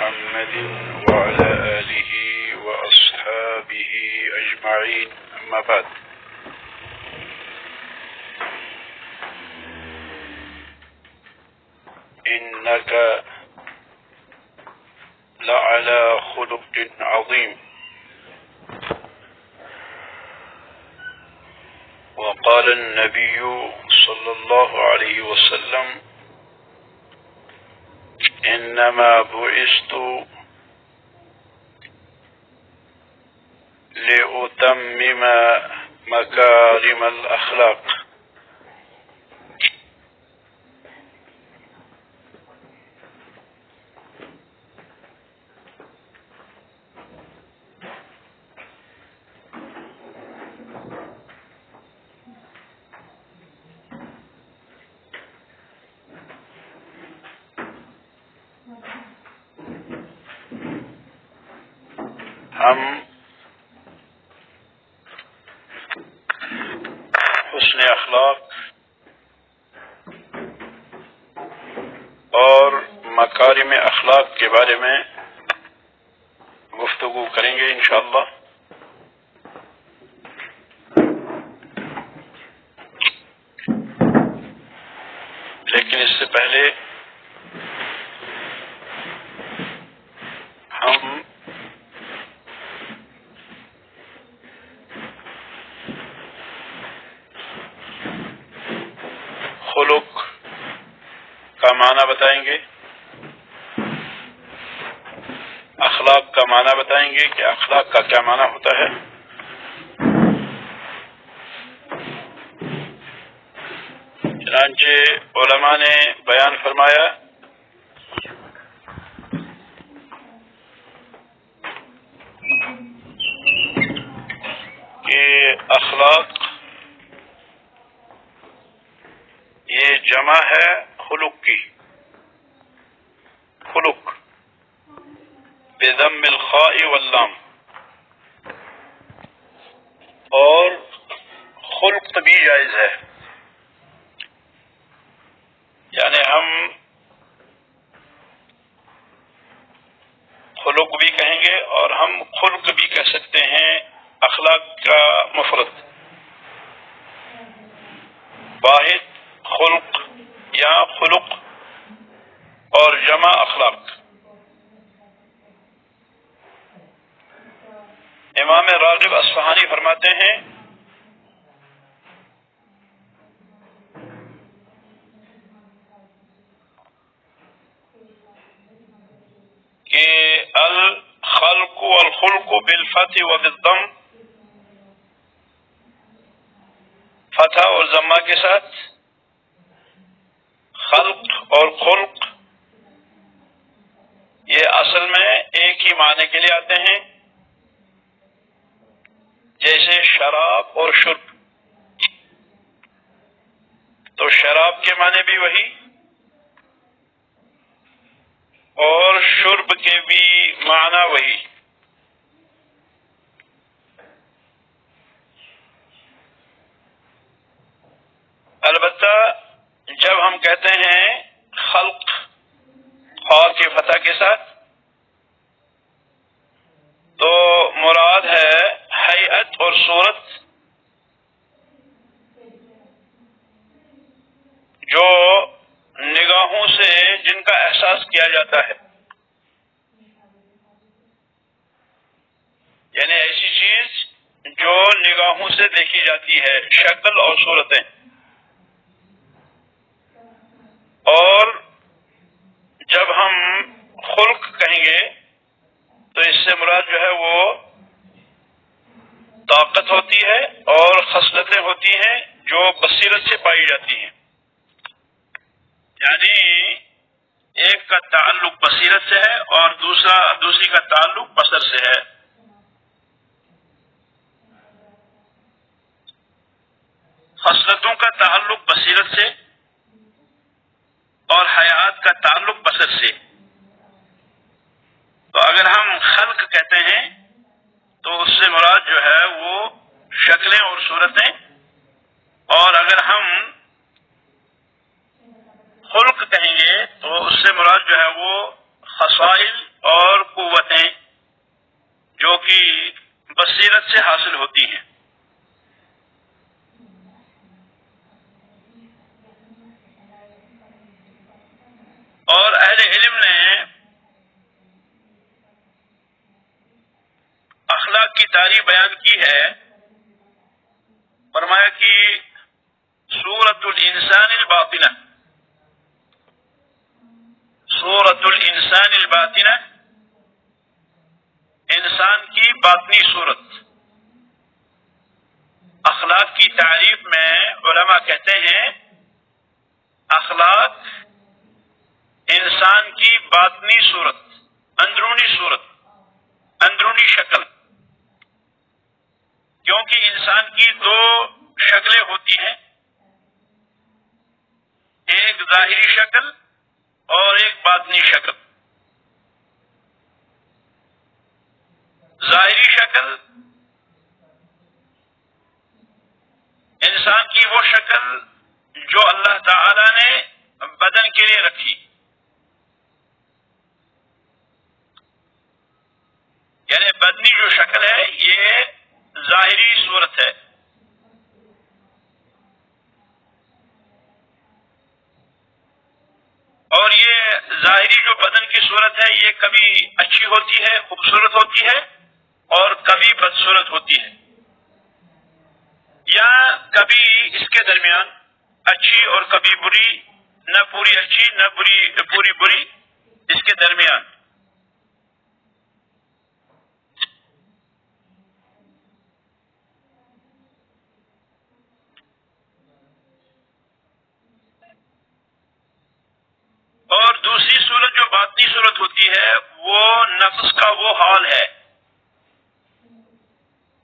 محمد وعلى آله وأصحابه أجمعين أما بعد إنك لعلى خلق عظيم. وقال النبي صلى الله عليه وسلم إنما بعثت لأتمم مكارم الأخلاق. ہم حسن اخلاق اور مکارم اخلاق کے بارے میں گفتگو کریں گے انشاءاللہ. لیکن اس سے پہلے ہم خلق کا معنی بتائیں گے، اخلاق کا معنی بتائیں گے کہ اخلاق کا کیا معنی ہوتا ہے. چنانچہ علماء نے بیان فرمایا کہ اخلاق یہ جمع ہے خلق کی، خلق بضم الخاء واللام، اور خلق بھی جائز ہے، یعنی ہم خلق بھی کہیں گے اور ہم خلق بھی کہہ سکتے ہیں. اخلاق کا مفرد واحد خلق یا خلق اور جمع اخلاق. امام راغب اصفہانی فرماتے ہیں کہ الخلق والخلق بالفتح وبالضم، فتح اور ضمہ کے ساتھ خلق اور خلق یہ اصل میں ایک ہی معنی کے لیے آتے ہیں، جیسے شراب اور شرب. تو شراب کے معنی بھی وہی اور شرب کے بھی معنی وہی. البتہ جب ہم کہتے ہیں خلق خاء کے فتح کے ساتھ تو مراد ہے ہیئت اور صورت جو نگاہوں سے جن کا احساس کیا جاتا ہے، یعنی ایسی چیز جو نگاہوں سے دیکھی جاتی ہے، شکل اور صورتیں. اور جب ہم خلق کہیں گے تو اس سے مراد جو ہے وہ طاقت ہوتی ہے اور خصلتیں ہوتی ہیں جو بصیرت سے پائی جاتی ہیں. یعنی ایک کا تعلق بصیرت سے ہے اور دوسری کا تعلق بصر سے ہے. خصلتوں کا تعلق بصیرت سے اور حیات کا تعلق بصر سے. تو اگر ہم خلق کہتے ہیں تو اس سے مراد جو ہے وہ شکلیں اور صورتیں، اور اگر ہم خلق کہیں گے تو اس سے مراد جو ہے وہ خصائل اور قوتیں جو کہ بصیرت سے حاصل ہوتی ہیں. اور اہل علم نے اخلاق کی تعریف بیان کی ہے. فرمایا کہ سورۃ الانسان الباطنہ، سورۃ الانسان الباطنہ، انسان کی باطنی صورت. اخلاق کی تعریف میں علماء کہتے ہیں اخلاق انسان کی باطنی صورت، اندرونی صورت، اندرونی شکل. کیونکہ انسان کی دو شکلیں ہوتی ہیں، ایک ظاہری شکل اور ایک باطنی شکل. ظاہری شکل انسان کی وہ شکل جو اللہ تعالی نے بدن کے لیے رکھی، یعنی بدنی جو شکل ہے یہ ظاہری صورت ہے. اور یہ ظاہری جو بدن کی صورت ہے یہ کبھی اچھی ہوتی ہے، خوبصورت ہوتی ہے، اور کبھی بدصورت ہوتی ہے، یا کبھی اس کے درمیان اچھی اور کبھی بری، نہ پوری اچھی نہ پوری بری، اس کے درمیان. اور دوسری صورت جو باطنی صورت ہوتی ہے وہ نفس کا وہ حال ہے،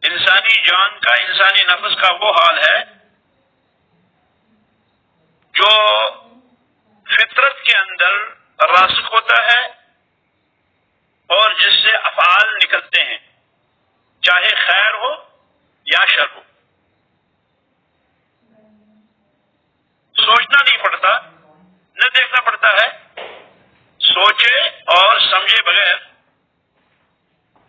انسانی جان کا، انسانی نفس کا وہ حال ہے جو فطرت کے اندر راسخ ہوتا ہے اور جس سے افعال نکلتے ہیں، چاہے خیر ہو یا شر ہو. سوچنا نہیں پڑتا، نہ دیکھنا پڑتا ہے، سوچے اور سمجھے بغیر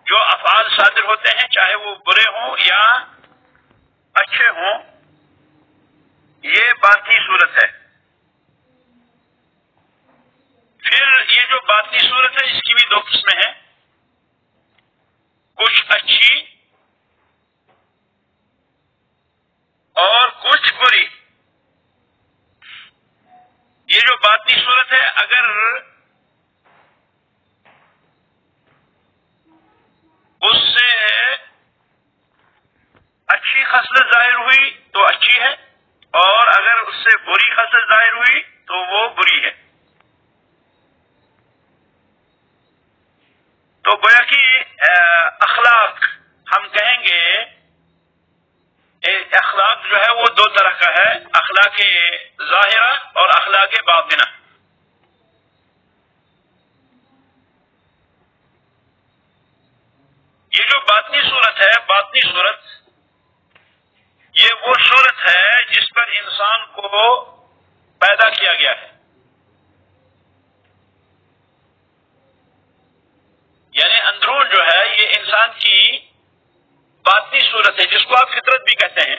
جو افعال صادر ہوتے ہیں چاہے وہ برے ہوں یا اچھے ہوں، یہ باطنی صورت ہے. پھر یہ جو باطنی صورت ہے اس کی بھی دو قسمیں ہیں، کچھ اچھی اور کچھ بری. یہ جو باطنی صورت ہے اگر اس سے اچھی خصلت ظاہر ہوئی تو اچھی ہے، اور اگر اس سے بری خصلت ظاہر ہوئی تو وہ بری ہے. تو گویا کہ اخلاق ہم کہیں گے اخلاق جو ہے وہ دو طرح کا ہے، اخلاق ظاہرہ اور اخلاق باطنہ. یہ جو باطنی صورت ہے، باطنی صورت یہ وہ صورت ہے جس پر انسان کو پیدا کیا گیا ہے، یعنی اندرون جو ہے یہ انسان کی باطنی صورت ہے جس کو آپ فطرت بھی کہتے ہیں.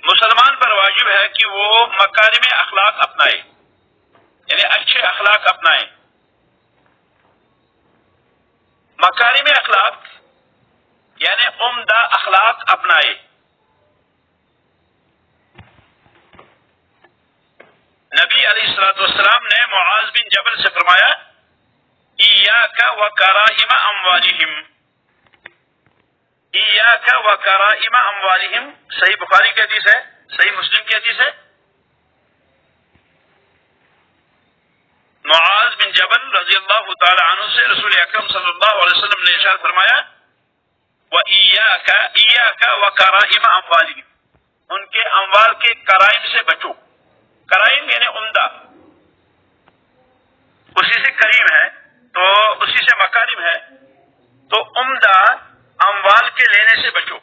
مسلمان پر واجب ہے کہ وہ مکارم اخلاق اپنائے، یعنی اچھے اخلاق اپنائے. مکارم اخلاق یعنی عمدہ اخلاق اپنائے. نبی علیہ الصلوۃ والسلام نے معاذ بن جبل سے فرمایا ایاک وکرائم اموالہم، ایاک وکرائم اموالہم. صحیح بخاری کی حدیث ہے، صحیح مسلم کی حدیث ہے. معاذ بن جبل رضی اللہ تعالی عنہ سے رسول اکرم صلی اللہ علیہ وسلم نے ارشاد فرمایا وَإِيَّاكَ إِيَّاكَ وَكَرَائِمَ أَمْوَالِهِمْ، ان کے اموال کے کرائم سے بچو. کرائم یعنی عمدہ، اسی سے کریم ہے تو اسی سے مکارم ہے، تو عمدہ اموال کے لینے سے بچو.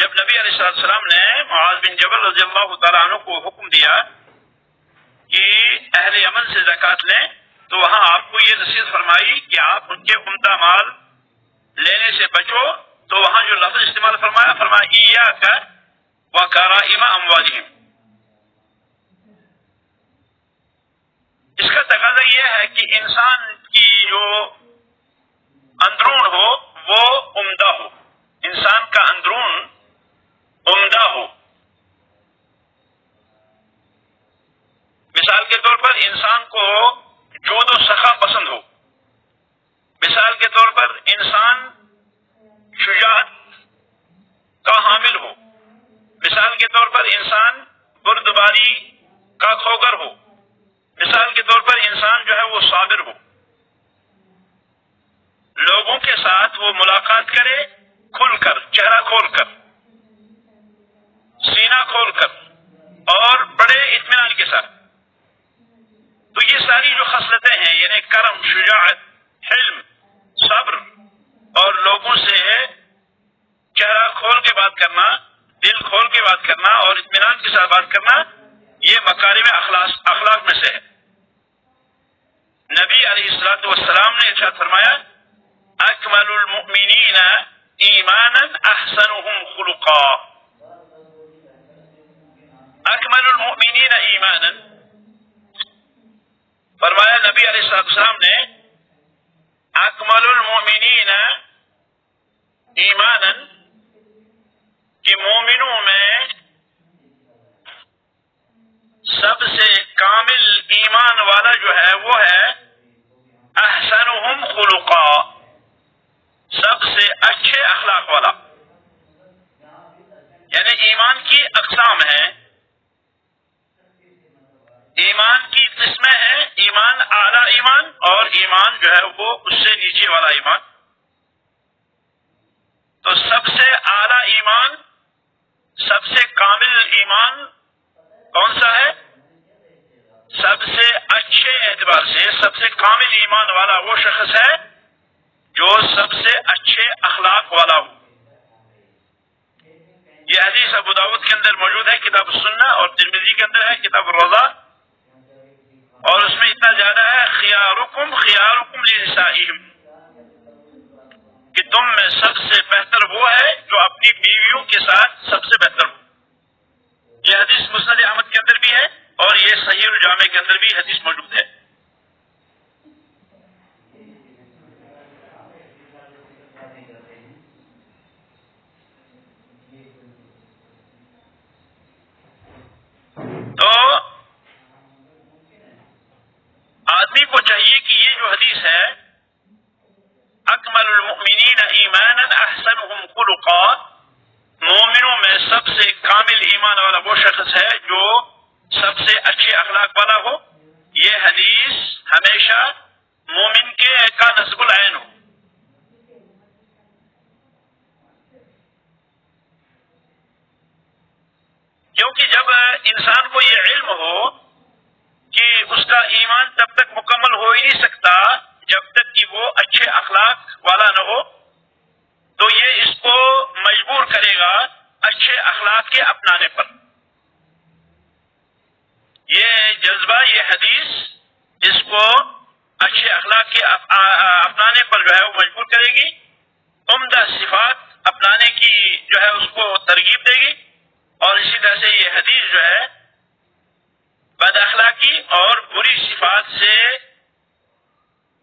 جب نبی علیہ السلام نے معاذ بن جبل رضی اللہ تعالیٰ عنہ کو حکم دیا کہ اہل یمن سے زکوٰۃ لیں، تو وہاں آپ کو یہ نصیحت فرمائی کہ آپ ان کے عمدہ مال لینے سے بچو. تو وہاں جو لفظ استعمال فرمایا ایاک وکرائم اموالہم. اس کا تقاضا یہ ہے کہ انسان کی جو اندرون ہو وہ عمدہ ہو، انسان کا اندرون عمدہ ہو. مثال کے طور پر انسان کو جود و سخا پسند ہو، مثال کے طور پر انسان شجاعت کا حامل ہو، مثال کے طور پر انسان بردباری کا خوگر ہو، مثال کے طور پر انسان جو ہے وہ صابر ہو. لوگوں کے ساتھ وہ ملاقات کرے کھل کر، چہرہ کھول کر، سینہ کھول کر اور بڑے اطمینان کے ساتھ. تو یہ ساری جو خصلتیں ہیں یعنی کرم، شجاعت، حلم، صبر اور لوگوں سے چہرہ کھول کے بات کرنا، دل کھول کے بات کرنا اور اطمینان کے ساتھ بات کرنا، یہ مکارم اخلاق میں سے ہے. نبی علیہ الصلوۃ والسلام نے ارشاد فرمایا اکمل المؤمنین ایمانا احسنهم خلقا. اکمل المؤمنین ایمانا، فرمایا نبی علیہ السلام نے اکمل المؤمنین ایمانا کہ مومنوں میں سب سے کامل ایمان والا جو ہے وہ ہے احسنهم خلقا، سب سے اچھے اخلاق والا. یعنی ایمان کی اقسام ہیں، ایمان کی قسمیں ہیں، ایمان اعلیٰ ایمان اور ایمان جو ہے وہ اس سے نیچے والا ایمان. تو سب سے اعلیٰ ایمان، سب سے کامل ایمان کون سا ہے؟ سب سے اچھے اعتبار سے سب سے کامل ایمان والا وہ شخص ہے جو سب سے اچھے اخلاق والا ہو. یہ حدیث ابو داؤد کے اندر موجود ہے کتاب السنہ، اور ترمذی کے اندر ہے کتاب الروضہ، اور اس میں اتنا زیادہ ہے خیارکم خیارکم لنسائہم، کہ تم میں سب سے بہتر وہ ہے جو اپنی بیویوں کے ساتھ سب سے بہتر ہو. یہ حدیث مسند احمد کے اندر بھی ہے اور یہ صحیح الجامع کے اندر بھی حدیث موجود ہے. تو آدمی کو چاہیے کہ یہ جو حدیث ہے اکمل المؤمنین ایمانا احسنهم خلقا، مومنوں میں سب سے کامل ایمان والا وہ شخص ہے جو سب سے اچھے اخلاق والا ہو، یہ حدیث ہمیشہ مومن کے کا نصب العین ہو. کیونکہ جب انسان کو یہ علم ہو کہ اس کا ایمان تب تک مکمل ہو ہی نہیں سکتا جب تک کہ وہ اچھے اخلاق والا نہ ہو، تو یہ اس کو مجبور کرے گا اچھے اخلاق کے اپنانے پر. یہ جذبہ، یہ حدیث اس کو اچھے اخلاق کے اپنانے پر جو ہے وہ مجبور کرے گی، عمدہ صفات اپنانے کی جو ہے اس کو ترغیب دے گی، اور اسی طرح سے یہ حدیث جو ہے بد اخلاقی اور بری صفات سے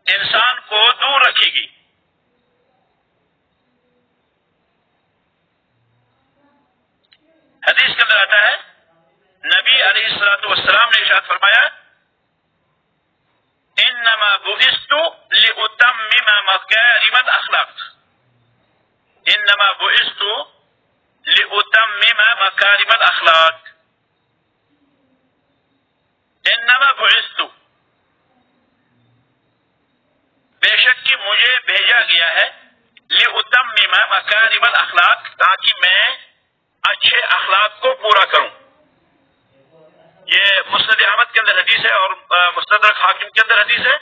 انسان کو دور رکھے گی. حدیث کے اندر آتا ہے نبی علیہ الصلوۃ والسلام نے ارشاد فرمایا انما بعثت لاتمم مکارم الاخلاق، انما بعثت لاتمم مکارم الاخلاق. انما بعثت، بے شک کہ مجھے بھیجا گیا ہے لاتمم مکارم الاخلاق، تاکہ میں اچھے اخلاق کو پورا کروں. یہ مسند احمد کے اندر حدیث ہے اور مستدرک حاکم کے اندر حدیث ہے،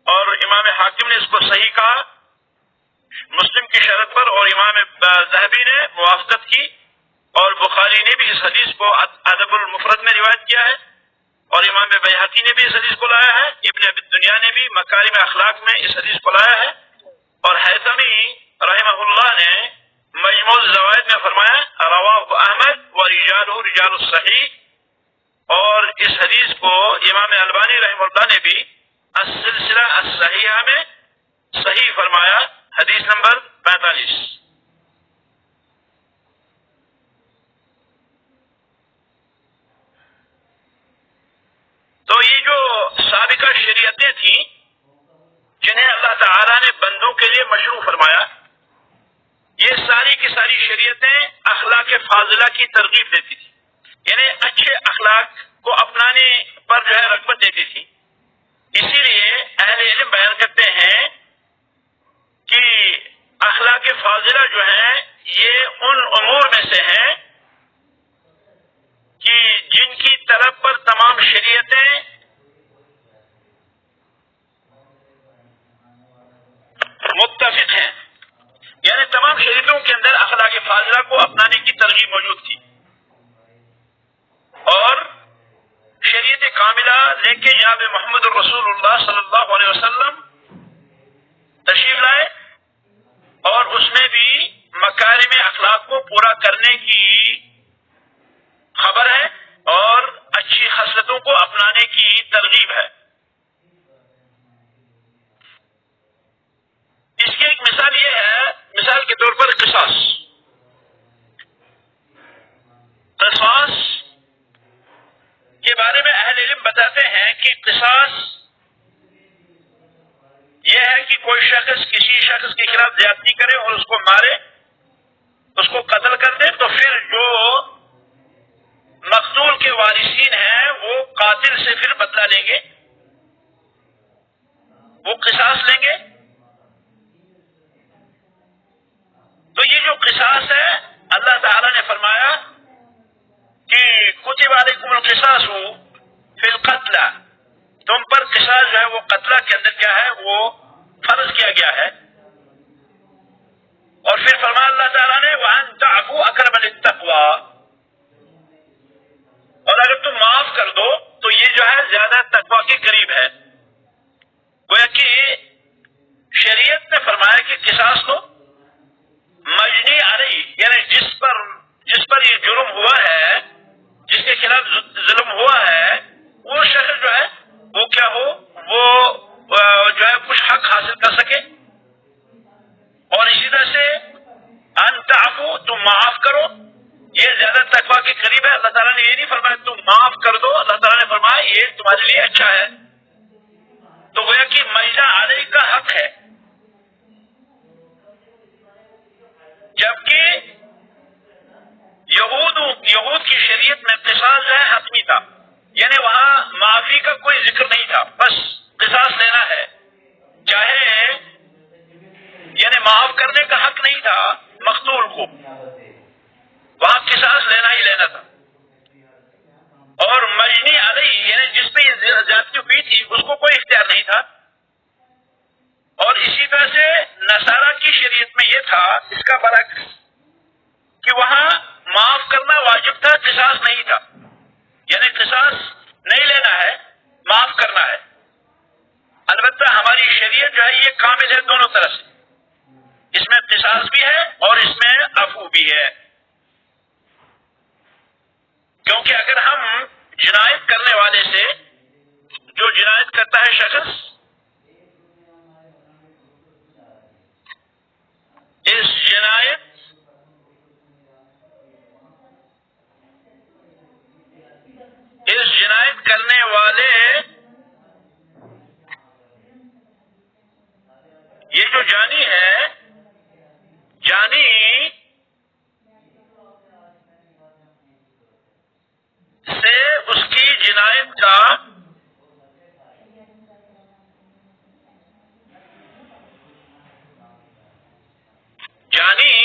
اور امام حاکم نے اس کو صحیح کہا مسلم کی شرط پر، اور امام ذہبی نے موافقت کی، اور بخاری نے بھی اس حدیث کو ادب المفرد میں روایت کیا ہے، اور امام بیہقی نے بھی اس حدیث کو لایا ہے، ابن ابی الدنیا نے بھی مکارم اخلاق میں اس حدیث کو لایا ہے، اور حیثمی رحمہ اللہ نے مجموع الزوائد میں فرمایا رواہ احمد و رجالہ رجال الصحیح، اور اس حدیث کو امام البانی رحمہ اللہ نے بھی السلسلہ الصحیحہ میں صحیح فرمایا، حدیث نمبر 45۔ تو یہ جو سابقہ شریعتیں تھیں جنہیں اللہ تعالیٰ نے بندوں کے لیے مشروع فرمایا، یہ ساری کی ساری شریعتیں اخلاق فاضلہ کی ترغیب دیتی تھی، یعنی اچھے اخلاق کو اپنانے پر جو ہے رغبت دیتی تھی۔ اسی لیے اہل علم بیان کرتے ہیں کہ اخلاق فاضلہ جو ہیں یہ ان امور میں سے ہیں کہ جن کی طلب پر تمام شریعتیں متفق ہیں، یعنی تمام شریعتوں کے اندر اخلاق فاضلہ کو اپنانے کی ترغیب موجود تھی، اور شریعت کاملہ لے کے جناب محمد الرسول اللہ صلی اللہ علیہ وسلم تشریف لائے، اور اس میں بھی مکارم اخلاق کو پورا کرنے کی خبر ہے اور اچھی خصلتوں کو اپنانے کی ترغیب ہے۔ اس کی ایک مثال یہ ہے، مثال کے طور پر قصاص کے بارے میں اہل علم بتاتے ہیں کہ قصاص یہ ہے کہ کوئی شخص کسی شخص کے خلاف زیادتی کرے اور اس کو مارے، اس کو قتل کر دے، تو پھر جو مقتول کے وارثین ہیں وہ قاتل سے پھر بدلہ لیں گے، وہ قصاص لیں گے۔ تو یہ جو قصاص ہے، اللہ تعالی نے فرمایا کہ کتب علیکم القصاص فی القتل، تم پر قصاص جو ہے وہ قتلہ کے اندر کیا ہے، وہ فرض کیا گیا ہے۔ اور پھر فرمایا اللہ تعالیٰ نے وَأَن تَعْفُوا أَقْرَبُ لِلتَّقْوَىٰ، اور اگر تم معاف کر دو تو یہ جو ہے زیادہ تقویٰ کے قریب ہے۔ گویا کہ شریعت نے فرمایا کہ قصاص لو، مجنی علیہ یعنی جس پر یہ جرم ہوا ہے، جس کے خلاف ظلم ہوا ہے، وہ شخص جو ہے وہ کیا ہو، وہ جو ہے کچھ حق حاصل کر سکے۔ اور اسی طرح سے ان تعفو، تم معاف کرو، یہ زیادہ تقویٰ کے قریب ہے۔ اللہ تعالیٰ نے یہ نہیں فرمایا تم معاف کر دو، اللہ تعالیٰ نے فرمایا یہ تمہارے لیے اچھا ہے۔ تو گویا کہ مجنی علیہ کا حق ہے، جبکہ یہود کی شریعت میں قصاص جو ہے حتمی تھا، یعنی وہاں معافی کا کوئی ذکر نہیں تھا، بس قصاص لینا ہے، چاہے یعنی معاف کرنے کا حق نہیں تھا مقتول کو، وہاں قصاص لینا ہی لینا تھا۔ اور مجنی علیہ یعنی جس پہ یہ زیادتی ہوئی تھی اس کو کوئی اختیار نہیں تھا۔ اور اسی طرح سے نصارہ کی شریعت میں یہ تھا، اس کا برعکس، کہ وہاں معاف کرنا واجب تھا، قصاص نہیں تھا، یعنی قصاص نہیں لینا ہے، معاف کرنا ہے۔ البتہ ہماری شریعت جو ہے یہ کامل ہے دونوں طرح سے، اس میں قصاص بھی ہے اور اس میں عفو بھی ہے، کیونکہ اگر ہم جنایت کرنے والے سے، جو جنایت کرتا ہے شخص، اس جنایت کرنے والے، یہ جو جانی ہے، جانی سے اس کی جنایت کا جانی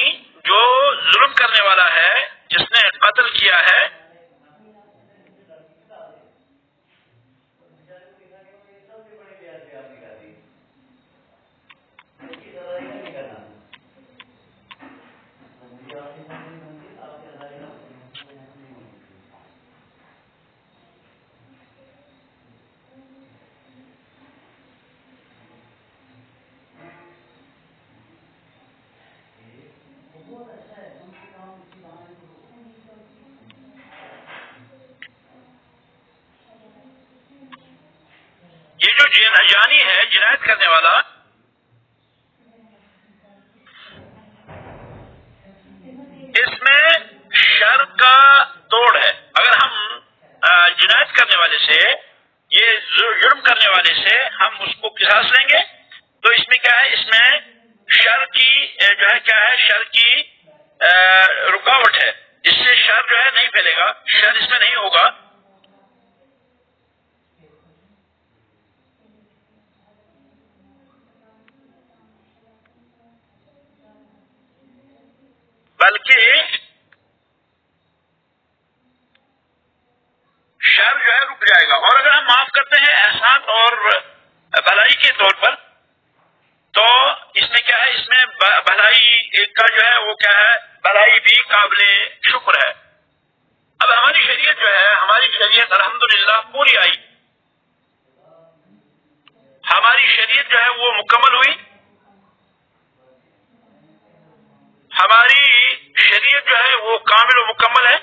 یہ جو جانی ہے، جنایت کرنے والا، اس میں شر کا توڑ ہے. اگر ہم جنایت کرنے والے سے، یہ جرم کرنے والے سے ہم اس کو قصاص لیں گے تو اس میں کیا ہے؟ اس میں شر کی جو ہے کیا ہے؟ شر کی رکاوٹ ہے. اس سے شر جو ہے نہیں پھیلے گا، شر اس میں نہیں ہوگا. بلکہ شر جو ہے رک جائے گا. اور اگر ہم معاف کرتے ہیں احسان اور بھلائی کے طور پر، تو اس میں کیا ہے؟ اس میں بھلائی کا جو ہے وہ کیا ہے؟ بھلائی بھی قابل شکر ہے. اب ہماری شریعت جو ہے، ہماری شریعت الحمدللہ پوری آئی. ہماری شریعت جو ہے وہ مکمل ہوئی. ہماری شریعت جو ہے وہ کامل و مکمل ہے.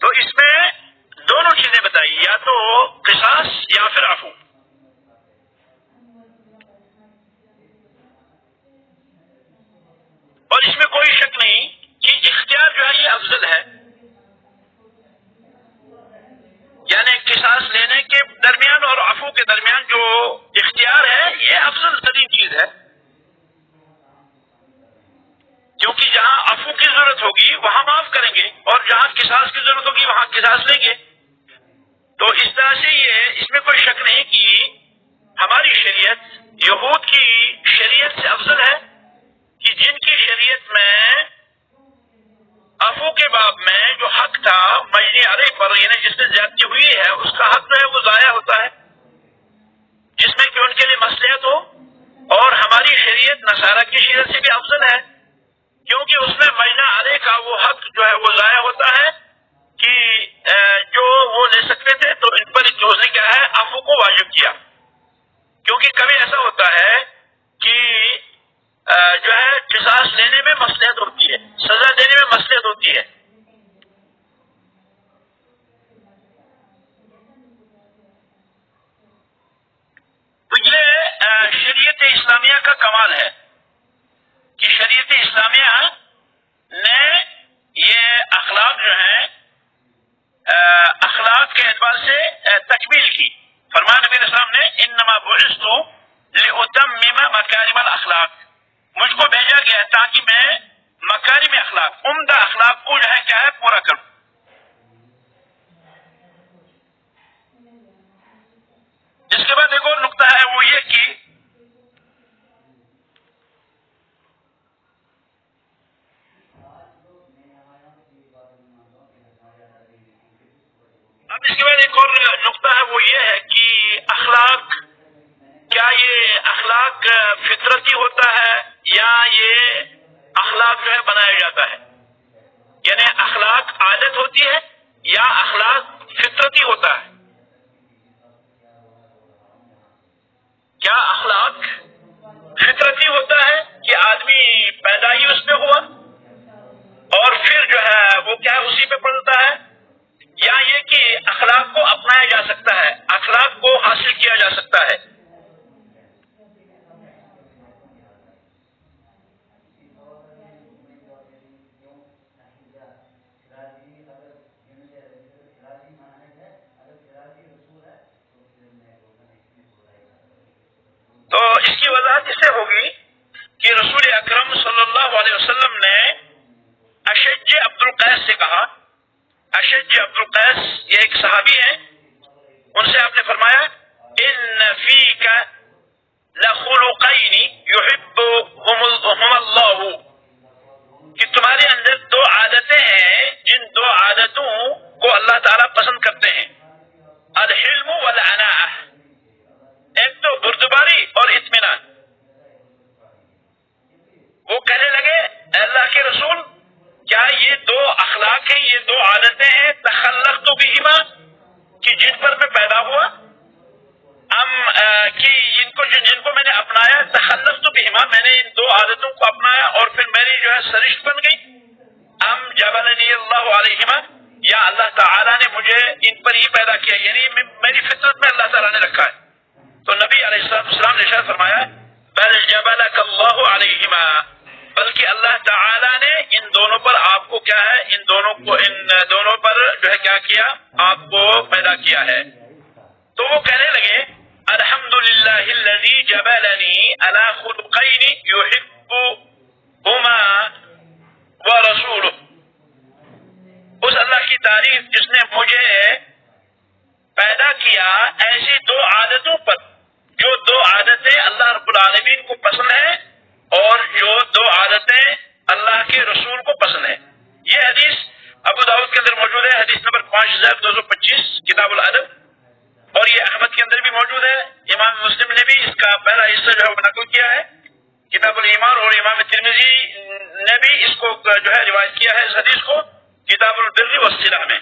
تو اس میں دونوں چیزیں بتائی، یا تو قصاص یا پھر عفو. اور اس میں کوئی شک نہیں کہ اختیار جو ہے یہ افضل ہے. یعنی قصاص لینے کے درمیان اور عفو کے درمیان جو اختیار ہے یہ افضل ترین چیز ہے. کیونکہ جہاں عفو کی ضرورت ہوگی وہاں معاف کریں گے، اور جہاں قصاص کی ضرورت ہوگی وہاں قصاص لیں گے. تو اس طرح سے یہ، اس میں کوئی شک نہیں کہ ہماری شریعت یہود کی شریعت سے افضل ہے، کہ جن کی شریعت میں عفو کے باب میں جو حق تھا مجنی علیہ پر، یعنی جس سے زیادتی ہوئی ہے اس کا حق جو ہے وہ ضائع ہوتا ہے، جس میں کہ ان کے لیے مصلحت ہو. اور ہماری شریعت نصارہ کی شریعت سے بھی افضل ہے، کیونکہ اس میں مجنی علیہ کا وہ حق جو ہے وہ ضائع ہوتا ہے کہ جو وہ لے سکتے تھے تو ان پر اس نے کیا ہے؟ عفو کو واجب کیا. کیونکہ کبھی ایسا ہوتا ہے کہ جو ہے قصاص لینے میں مصلحت ہوتی ہے، سزا دینے میں مصلحت ہوتی ہے. تو یہ شریعت اسلامیہ کا کمال ہے کہ شریعت اسلامیہ نے یہ اخلاق جو ہیں اخلاق کے اعتبار سے تکمیل کی. فرمان نبی اسلام نے انما بعثت لاتمم مکارم الاخلاق، مجھ کو بھیجا گیا تاکہ میں مکارم اخلاق، عمدہ اخلاق کو جو ہے کیا ہے؟ پورا کروں. اس کے بعد ایک اور نقطہ ہے، وہ یہ کہ اب اس کے بعد ایک اور نقطہ ہے، وہ یہ ہے کہ اخلاق، کیا یہ اخلاق فطرتی ہوتا ہے یا یہ اخلاق جو ہے بنایا جاتا ہے؟ یعنی اخلاق عادت ہوتی ہے یا اخلاق فطرتی ہوتا ہے؟ کیا اخلاق فطرتی ہوتا ہے کہ آدمی پیدائش اس میں ہوا اور پھر جو ہے وہ کیا اسی پہ پڑتا ہے، یا یہ کہ اخلاق کو اپنایا جا سکتا ہے، اخلاق کو حاصل کیا جا سکتا ہے؟ تو اس کی وضاحت اس سے ہوگی کہ رسول اکرم صلی اللہ علیہ وسلم نے اشج عبد القیس سے کہا. اشج عبد القیس یہ ایک صحابی ہیں، ان سے آپ نے فرمایا ان فیک لخلقین یحبہم اللہ، کہ تمہارے اندر دو عادتیں ہیں جن دو عادتوں کو اللہ تعالیٰ پسند کرتے ہیں، الحلم والعناء، ایک تو بردباری اور اطمینان. عادتوں کو اپنایا اور پھر میری جو ہے سرشت بن گئی، ام جبلنی اللہ علیہما، یا اللہ تعالیٰ نے مجھے ان پر ہی پیدا کیا، یعنی میری فطرت میں اللہ تعالیٰ نے رکھا ہے۔ تو نبی علیہ السلام نے ارشاد فرمایا بل جبلک اللہ علیہما، بلکہ اللہ تعالیٰ نے ان دونوں پر آپ کو کیا ہے، ان دونوں پر جو ہے کیا کیا، آپ کو پیدا کیا ہے۔ تو وہ کہنے لگے الحمدللہ الذی جبلنی علی خلقین یحبہما ورسولہ، اس اللہ کی تعریف جس نے مجھے پیدا کیا ایسی دو عادتوں پر، جو دو عادتیں اللہ رب العالمین کو پسند ہیں اور جو دو عادتیں اللہ کے رسول کو پسند ہیں۔ یہ حدیث ابو داؤد کے اندر موجود ہے، حدیث نمبر 5225 کتاب الادب، اور یہ احمد کے اندر بھی موجود ہے۔ امام مسلم نے بھی اس کا پہلا حصہ جو ہے وہ نقل کیا ہے کتاب الایمان، اور امام ترمذی نے بھی اس کو جو ہے روایت کیا ہے اس حدیث کو کتاب البر والصلہ میں،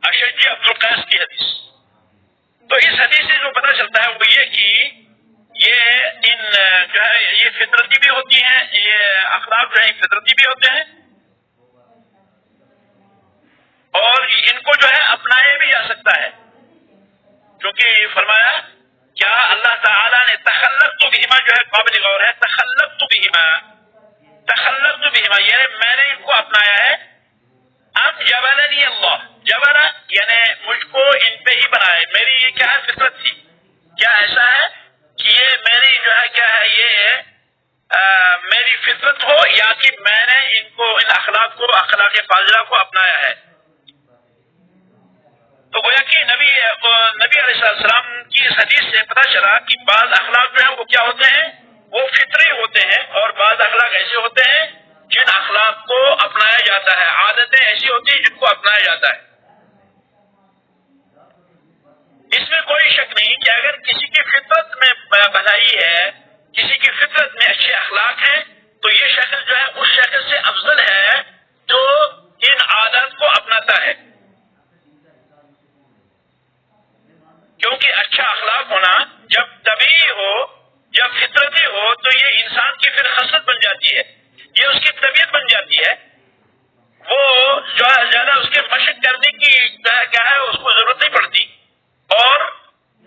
اشج عبد القیس کی حدیث۔ تو اس حدیث سے جو پتہ چلتا ہے وہ یہ کہ یہ ان جو ہے یہ فطرتی بھی ہوتی ہیں، یہ اخلاق جو ہے فطرتی بھی ہوتے ہیں، اور ان کو جو ہے اپنایا بھی جا سکتا ہے، کیونکہ فرمایا کیا اللہ تعالیٰ نے تخلقت بہما جو ہے قابل غور ہے، تخلقت بہما یعنی میں نے ان کو اپنایا ہے۔ اب جبلنی اللہ، جبلا یعنی مجھ کو ان پہ ہی بنایا ہے، میری یہ کیا ہے فطرت تھی، کیا ایسا ہے کہ یہ میری جو ہے کیا ہے یہ میری فطرت ہو، یا کہ میں نے ان کو ان اخلاق کو اخلاق فاضلہ کو اپنایا ہے۔ تو گویا کہ نبی علیہ السلام کی اس حدیث سے پتہ چلا کہ بعض اخلاق جو ہیں وہ کیا ہوتے ہیں، وہ فطری ہوتے ہیں، اور بعض اخلاق ایسے ہوتے ہیں جن اخلاق کو اپنایا جاتا ہے، عادتیں ایسی ہوتی ہیں جن کو اپنایا جاتا ہے۔ اس میں کوئی شک نہیں کہ اگر کسی کی فطرت میں بھلائی ہے، کسی کی فطرت میں اچھے اخلاق ہیں، تو یہ شخص جو ہے اس شخص سے افضل ہے جو ان عادات کو اپناتا ہے، کیونکہ اچھا اخلاق ہونا جب طبیعی ہو، جب فطرتی ہو، تو یہ انسان کی پھر خصلت بن جاتی ہے، یہ اس کی طبیعت بن جاتی ہے، وہ جو ہے زیادہ اس کے مشق کرنے کی کیا ہے اس کو ضرورت نہیں پڑتی، اور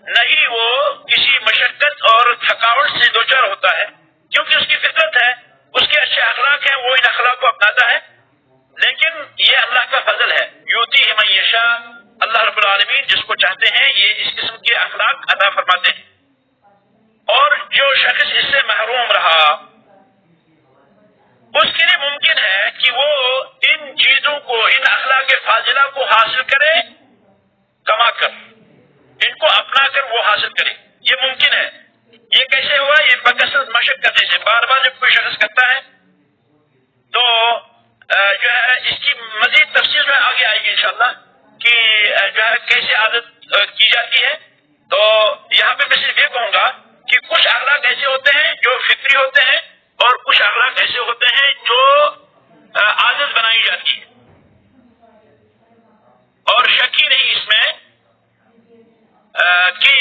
نہ ہی وہ کسی مشقت اور تھکاوٹ سے دوچار ہوتا ہے، کیونکہ اس کی فطرت ہے، اس کے اچھے اخلاق ہیں، وہ ان اخلاق کو اپناتا ہے۔ لیکن یہ اللہ کا فضل ہے، یؤتی من یشاء، اللہ رب العالمین جس کو چاہتے ہیں یہ اس قسم کے اخلاق عطا فرماتے ہیں، اور جو شخص اس سے محروم رہا اس کے لیے ممکن ہے کہ وہ ان چیزوں کو، ان اخلاق فاضلہ کو حاصل کرے کما کر، ان کو اپنا کر وہ حاصل کرے، یہ ممکن ہے۔ یہ کیسے ہوا؟ یہ بکثرت مشق کرنے سے، بار بار جب کوئی شخص کرتا ہے تو جو ہے اس کی مزید تفصیل میں آگے آئے گی انشاءاللہ کہ جو ہے کیسے عادت کی جاتی ہے۔ تو یہاں پہ میں صرف یہ کہوں گا کہ کچھ اخلاق ایسے ہوتے ہیں جو فطری ہوتے ہیں، اور کچھ اخلاق ایسے ہوتے ہیں جو عادت بنائی جاتی ہے، اور شک ہی نہیں اس میں کہ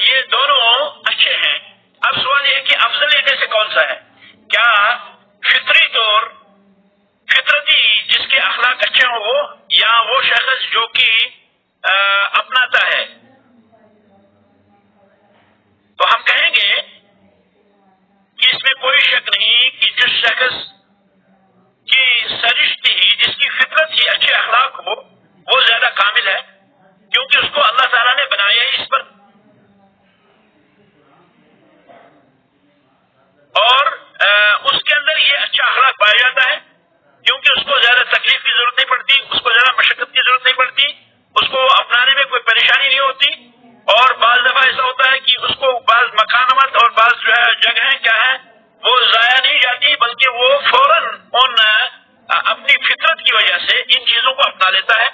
یہ دونوں اچھے ہیں۔ اب سوال یہ ہے کہ افضل ان میں سے کون سا ہے؟ کیا فطری طور فطرتی جس کے اخلاق اچھے ہوں وہ، یا وہ شخص جو کہ اپناتا ہے؟ تو ہم کہیں گے کہ اس میں کوئی شک نہیں کہ جس شخص کی سرشت ہی، جس کی فطرت ہی اچھے اخلاق ہو، وہ زیادہ کامل ہے، کیونکہ اس کو اللہ تعالیٰ نے بنایا ہی اس پر، اور اس کے اندر یہ اچھا اخلاق پایا جاتا ہے، کیونکہ اس کو زیادہ تکلیف کی ضرورت نہیں پڑتی، اس کو زیادہ مشقت کی ضرورت نہیں پڑتی، اس کو اپنانے میں کوئی پریشانی نہیں ہوتی، اور بعض دفعہ ایسا ہوتا ہے کہ اس کو بعض مکانات اور بعض جو ہے جگہیں کیا ہے وہ ضائع نہیں جاتی، بلکہ وہ فوراً ان اپنی فطرت کی وجہ سے ان چیزوں کو اپنا لیتا ہے،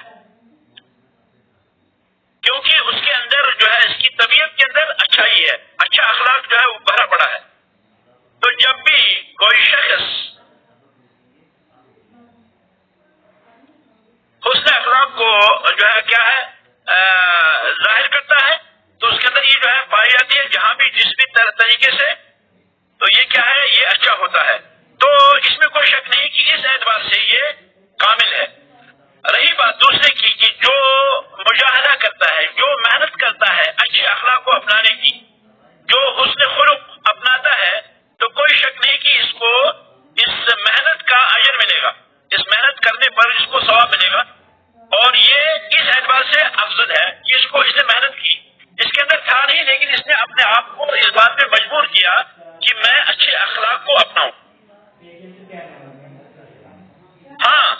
کیونکہ اس کے اندر جو ہے اس کی طبیعت کے اندر اچھائی ہے، اچھا اخلاق جو ہے وہ بھرا پڑا ہے۔ تو جب بھی کوئی شخص حسن اخلاق کو جو ہے کیا ہے ظاہر کرتا ہے، تو اس کے اندر یہ جو ہے پائی جاتی ہے، جہاں بھی جس بھی طریقے سے ہوتا ہے. تو اس میں کوئی شک نہیں کہ اس اعتبار سے یہ کامل ہے. رہی بات دوسرے کی کہ جو مجاہدہ کرتا ہے، جو محنت کرتا ہے اچھے اخلاق کو اپنانے کی، جو حسن خلق اپناتا ہے، تو کوئی شک نہیں کہ اس کو اس محنت کا اجر ملے گا، اس محنت کرنے پر اس کو ثواب ملے گا. اور یہ اس اعتبار سے افضل ہے کہ اس کو اس نے محنت کی، اس کے اندر تھا نہیں لیکن اس نے اپنے آپ کو اس بات پہ مجبور کیا کہ میں اچھے اخلاق کو اپناؤں. ہاں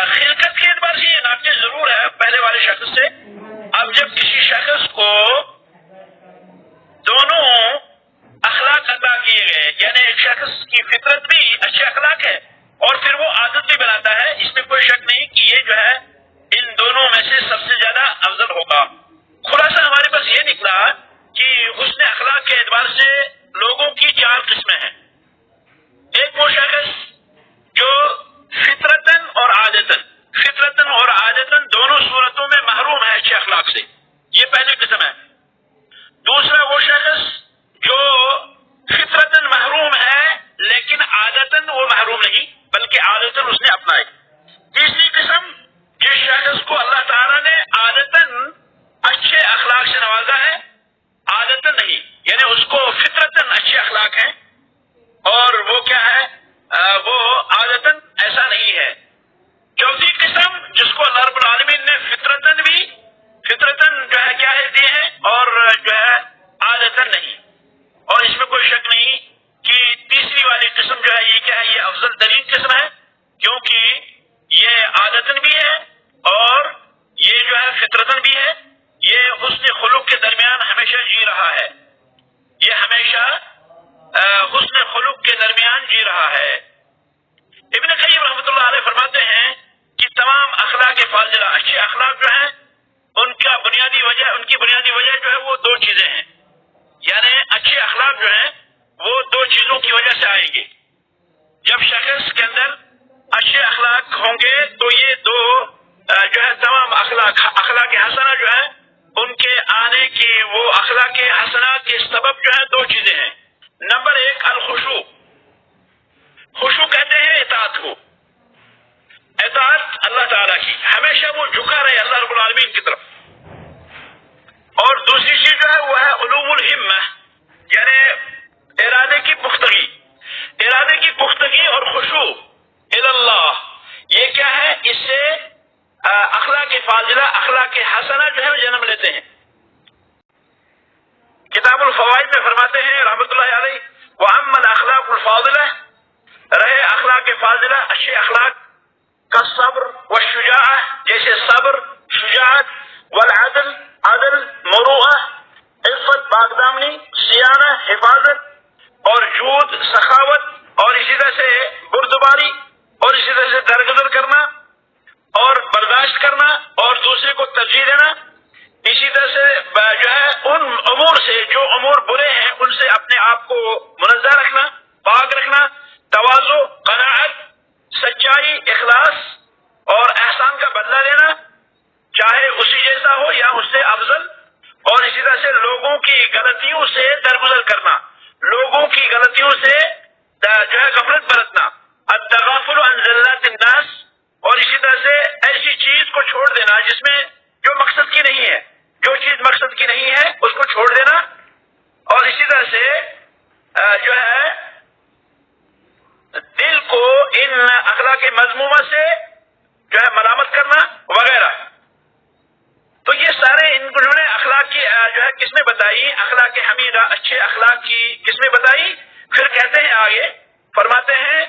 خلقت کے اعتبار سے یہ ناقص ضرور ہے پہلے والے شخص سے. اب جب کسی شخص کو دونوں اخلاق عطا کیے گئے، یعنی ایک شخص کی فطرت بھی اچھے اخلاق ہے اور پھر وہ عادت بھی بناتا ہے، اس میں کوئی شک نہیں کہ یہ جو ہے ان دونوں میں سے سب سے زیادہ افضل ہوگا. خلاصہ ہمارے پاس یہ نکلا کہ حسن اخلاق کے اعتبار سے لوگوں کی 4 قسمیں ہیں. ایک وہ شخص جو فطرتاً اور عادتاً دونوں صورتوں میں محروم ہے اچھے اخلاق سے، یہ پہلی قسم ہے. دوسرا وہ شخص جو فطرتاً محروم ہے لیکن عادتاً وہ محروم نہیں بلکہ عادتاً اس نے اپنائی. تیسری قسم جس شخص کو اللہ تعالیٰ نے عادتاً اچھے اخلاق سے نوازا ہے، عادتاً نہیں، یعنی اس کو فطرتاً اچھے اخلاق ہیں اور وہ کیا ہے وہ عادتاً ایسا نہیں ہے. چوتھی قسم جس کو اللہ رب العالمین نے فطرتاً جو ہے کیا ہے دیے ہیں اور جو ہے عادتاً نہیں. اور اس میں کوئی شک نہیں کہ تیسری والی قسم جو ہے یہ کیا ہے، یہ افضل ترین قسم ہے کیونکہ یہ عادتاً بھی ہے اور یہ جو ہے فطرتاً بھی ہے. یہ حسن خلق کے درمیان ہمیشہ جی رہا ہے، یہ ہمیشہ حسن خلق کے درمیان جی رہا ہے. ابن قیم رحمۃ اللہ علیہ فرماتے ہیں کہ تمام اخلاق فاضلہ اچھے اخلاق جو ہیں ان کی بنیادی وجہ جو ہے وہ 2 چیزیں ہیں. یعنی اچھے اخلاق جو ہیں وہ 2 چیزوں کی وجہ سے آئیں گے. جب شخص کے اندر اچھے اخلاق ہوں گے تو یہ 2 جو ہے تمام اخلاق حسنہ جو ہے ان کے آنے کی وہ اخلاق حسنہ کے سبب جو ہے 2 چیزیں ہیں. نمبر 1 الخشوع. خشوع کہتے ہیں اطاعت کو، اطاعت اللہ تعالیٰ کی، ہمیشہ وہ جھکا رہے اللہ رب العالمین کی طرف. اور دوسری چیز جو ہے وہ ہے علو الہمہ، یعنی ارادے کی پختگی اور خشوع اللہ. یہ کیا ہے، اس سے اخلاق فاضلہ اخلاق حسنہ جو ہے جنم لیتے ہیں. کتاب الفوائد میں فرماتے ہیں رحمۃ اللہ علیہ وَأَمَّا الْأَخْلَاقُ الْفَاضِلَةُ، رہے اخلاق فاضلہ اچھے اخلاق کا صبر والشجاعہ، جیسے صبر، شجاعت، والعدل عدل، مروءہ عفت پاکدامنی، سیانہ حفاظت، اور جود سخاوت، اور اسی طرح سے بردباری، اور اسی طرح سے درگزر کرنا اور برداشت کرنا اور دوسرے کو ترجیح دینا. اسی طرح سے جو ہے ان امور سے جو امور برے ہیں ان سے اپنے آپ کو منزہ رکھنا، پاک رکھنا، تواضع، قناعت، سچائی، اخلاص اور احسان کا بدلہ لینا چاہے اسی جیسا ہو یا اس سے افضل. اور اسی طرح سے لوگوں کی غلطیوں سے درگزر کرنا، لوگوں کی غلطیوں سے جو ہے غفلت برتنا، التغافل عن زلات الناس، اور اسی طرح سے ایسی چیز کو چھوڑ دینا جس میں جو مقصد کی نہیں ہے، جو چیز مقصد کی نہیں ہے اس کو چھوڑ دینا. اور اسی طرح سے جو ہے دل کو ان اخلاق مذمومہ سے جو ہے ملامت کرنا وغیرہ. تو یہ سارے انہوں نے اخلاق کی جو ہے قسمیں بتائی، اخلاق حمیدہ اچھے اخلاق کی قسمیں بتائی. پھر کہتے ہیں آگے فرماتے ہیں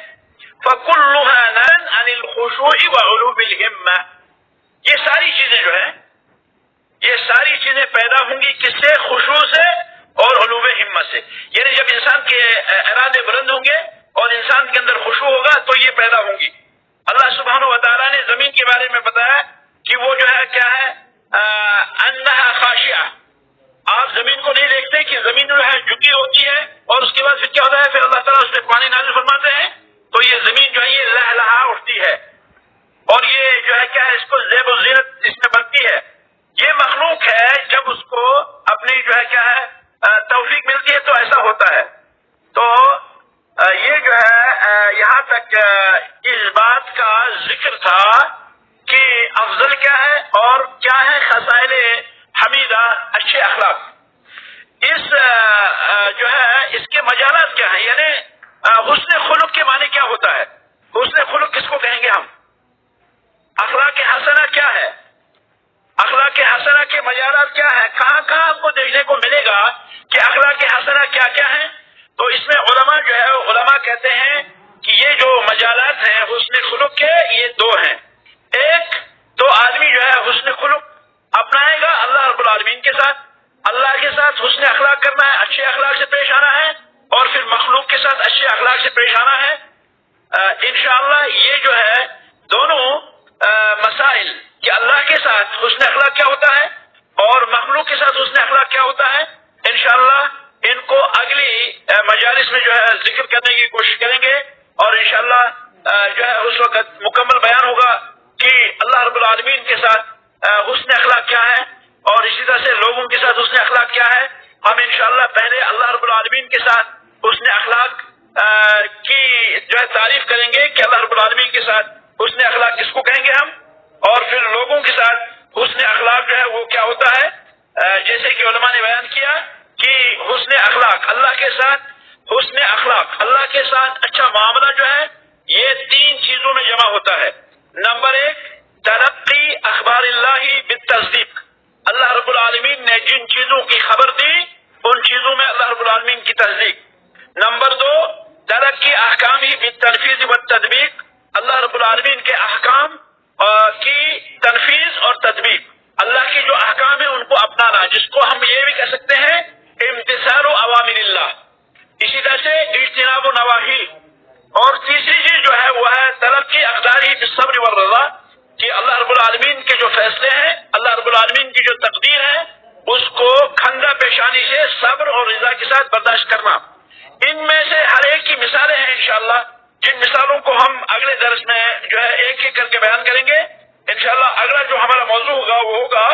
فَكُلُّهَا نَهًا عَنِ الْخُشُوعِ وَعُلُوِّ الْهِمَّةِ. یہ ساری چیزیں جو ہیں یہ ساری چیزیں پیدا ہوں گی کس سے؟ خشوع سے اور علو ہمت سے. یعنی جب انسان کے ارادے بلند ہوں گے اور انسان کے اندر خشوع ہوگا تو یہ پیدا ہوں گی. اللہ سبحانہ و تعالیٰ نے زمین کے بارے میں بتایا کہ وہ جو ہے کیا ہے انہا خاشعہ. آپ زمین کو نہیں دیکھتے کہ زمین جو ہے جھکی ہوتی ہے اور اس کے بعد پھر کیا ہوتا ہے، پھر اللہ تعالیٰ اس پہ پانی نازل فرماتے ہیں تو یہ زمین جو ہے یہ لہلہا اٹھتی ہے اور یہ جو ہے کیا ہے اس کو زیب و زینت اس میں بنتی ہے. یہ مخلوق ہے، جب اس کو اپنی جو ہے کیا ہے توفیق ملتی ہے تو ایسا ہوتا ہے. تو یہ جو ہے ذکر تھا کہ افضل کیا ہے اور کیا ہے خصائل حمیدہ اچھے اخلاق. اس جو ہے اس کے مجالات کیا ہیں، یعنی حسن خلق کے معنی کیا ہوتا ہے، حسن خلق کس کو کہیں گے ہم، اخلاق حسنہ کیا ہے، اخلاق حسنہ کے مجالات کیا ہے، کہاں کہاں آپ کو دیکھنے کو ملے گا کہ اخلاق حسنہ کیا کیا ہے. تو اس میں علماء جو ہے علماء کہتے ہیں کہ یہ جو مجالات ہیں حسن خلق کے یہ دو ہیں. ایک تو آدمی جو ہے حسن خلق اپنائے گا اللہ رب العالمین کے ساتھ، اللہ کے ساتھ حسن اخلاق کرنا ہے، اچھے اخلاق سے پیش آنا ہے، اور پھر مخلوق کے ساتھ اچھے اخلاق سے پیش آنا ہے. انشاءاللہ یہ جو ہے دونوں مسائل کہ اللہ کے ساتھ حسن اخلاق کیا ہوتا ہے اور مخلوق کے ساتھ حسن اخلاق کیا ہوتا ہے، انشاءاللہ ان کو اگلی مجالس میں جو ہے ذکر کرنے کی کوشش کریں گے، اور انشاءاللہ جو ہے اس وقت مکمل بیان ہوگا کہ اللہ رب العالمین کے ساتھ حسن اخلاق کیا ہے اور اسی طرح سے لوگوں کے ساتھ حسن اخلاق کیا ہے. ہم انشاءاللہ پہلے اللہ رب العالمین کے ساتھ حسن اخلاق کی جو ہے تعریف کریں گے کہ اللہ رب العالمین کے ساتھ حسن اخلاق کس کو کہیں گے ہم، اور پھر لوگوں کے ساتھ حسن اخلاق جو ہے وہ کیا ہوتا ہے. جیسے کہ علماء نے بیان کیا کہ حسن اخلاق اللہ کے ساتھ، حسن اخلاق اللہ کے ساتھ اچھا معاملہ جو ہے یہ تین چیزوں میں جمع ہوتا ہے. نمبر ایک تلقی اخبار اللہ بالتصدیق، اللہ رب العالمین نے جن چیزوں کی خبر دی ان چیزوں میں اللہ رب العالمین کی تصدیق. نمبر دو تلقی احکام ہی بالتنفیذ والتطبیق، اللہ رب العالمین کے احکام کی تنفیذ اور تطبیق، اللہ کے جو احکام ہیں ان کو اپنانا، جس کو ہم یہ بھی کہہ سکتے ہیں امتثال اوامر اللہ، اسی طرح سے اجتناب و نواہی. اور تیسری چیز جو ہے وہ ہے تلقی اقداری بالصبر والرضا، کہ اللہ رب العالمین کے جو فیصلے ہیں، اللہ رب العالمین کی جو تقدیر ہے اس کو کھندا پیشانی سے صبر اور رضا کے ساتھ برداشت کرنا. ان میں سے ہر ایک کی مثالیں ہیں انشاءاللہ، جن مثالوں کو ہم اگلے درس میں جو ہے ایک ایک کر کے بیان کریں گے. انشاءاللہ اگلا جو ہمارا موضوع ہوگا وہ ہوگا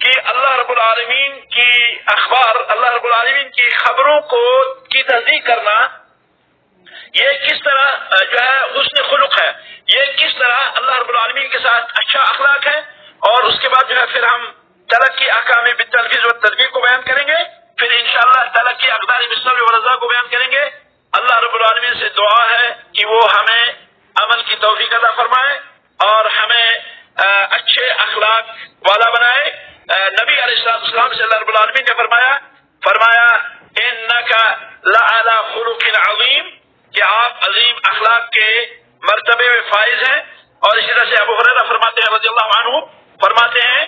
کہ اللہ رب العالمین کی اخبار، اللہ رب العالمین کی خبروں کو کی تصدیق کرنا، یہ کس طرح جو ہے حسن خلق ہے، یہ کس طرح اللہ رب العالمین کے ساتھ اچھا اخلاق ہے. اور اس کے بعد جو ہے پھر ہم تلقی احکام بالتنفیذ والتطبیق کو بیان کریں گے، پھر انشاءاللہ تلقی اقدار بالصبر والرضا کو بیان کریں گے. اللہ رب العالمین سے دعا ہے کہ وہ ہمیں عمل کی توفیق عطا فرمائے اور ہمیں اچھے اخلاق والا بنائے. نبی علیہ السلام سے اللہ رب العالمین نے فرمایا انک لعلی خلق عظیم، کہ آپ عظیم اخلاق کے مرتبے میں فائز ہیں. اور اسی طرح سے ابو ہریرہ فرماتے ہیں رضی اللہ عنہ فرماتے ہیں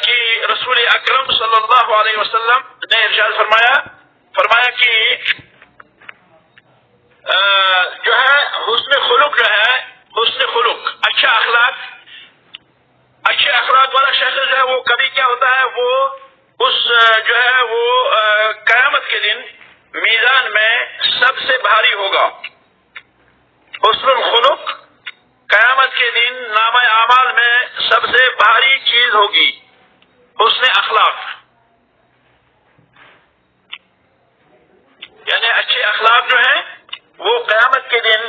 کہ رسول اکرم صلی اللہ علیہ وسلم نے ارشاد فرمایا کہ جو ہے حسن خلق جو ہے، حسن خلق اچھا اخلاق، اچھے اخلاق والا شخص جو ہے وہ کبھی کیا ہوتا ہے، وہ اس جو ہے وہ قیامت کے دن میزان میں سب سے بھاری ہوگا. حسن الخلق قیامت کے دن نامہ اعمال میں سب سے بھاری چیز ہوگی حسن اخلاق، یعنی اچھے اخلاق جو ہیں وہ قیامت کے دن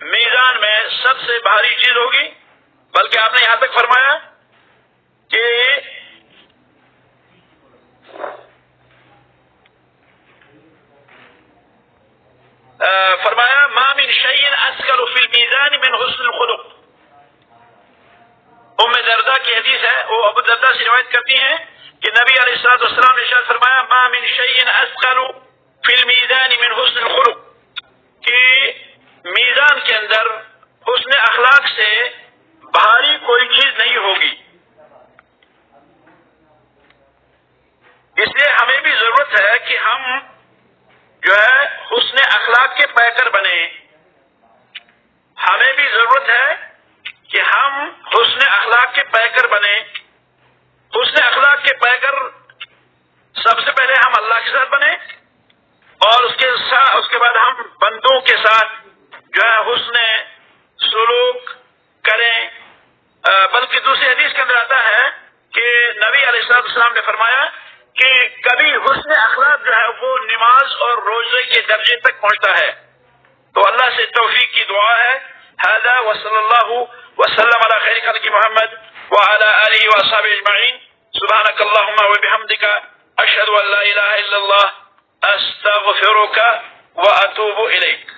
میزان میں سب سے بھاری چیز ہوگی. بلکہ آپ نے یہاں تک فرمایا کہ فرمایا ما من شيء اثقل في الميزان من حسن الخلق. ام دردہ کی حدیث ہے، وہ ابو دردہ سے روایت کرتی ہیں کہ نبی علیہ الصلوۃ والسلام نے ارشاد فرمایا ما من شيء اثقل في الميزان من حسن الخلق، کہ میزان کے اندر حسن اخلاق سے بھاری کوئی چیز نہیں ہوگی. اس لیے ہمیں بھی ضرورت ہے کہ ہم جو ہے حسن اخلاق کے پیکر بنے. ہمیں بھی ضرورت ہے کہ ہم حسن اخلاق کے پیکر بنے. حسن اخلاق کے پیکر سب سے پہلے ہم اللہ کے ساتھ بنے، اور اس کے بعد ہم بندوں کے ساتھ جو ہے حسن سلوک کریں. بلکہ دوسری حدیث کے اندر آتا ہے کہ نبی علیہ السلام نے فرمایا کہ کبھی حسن اخلاق جو ہے وہ نماز اور روزے کے درجے تک پہنچتا ہے. تو اللہ سے توفیق کی دعا ہے. هذا وصلی اللہ وسلم على خير خلق محمد وعلى آله وأصحابه أجمعين. سبحانك اللهم وبحمدك أشهد أن لا إله إلا الله أستغفرك وأتوب إليك.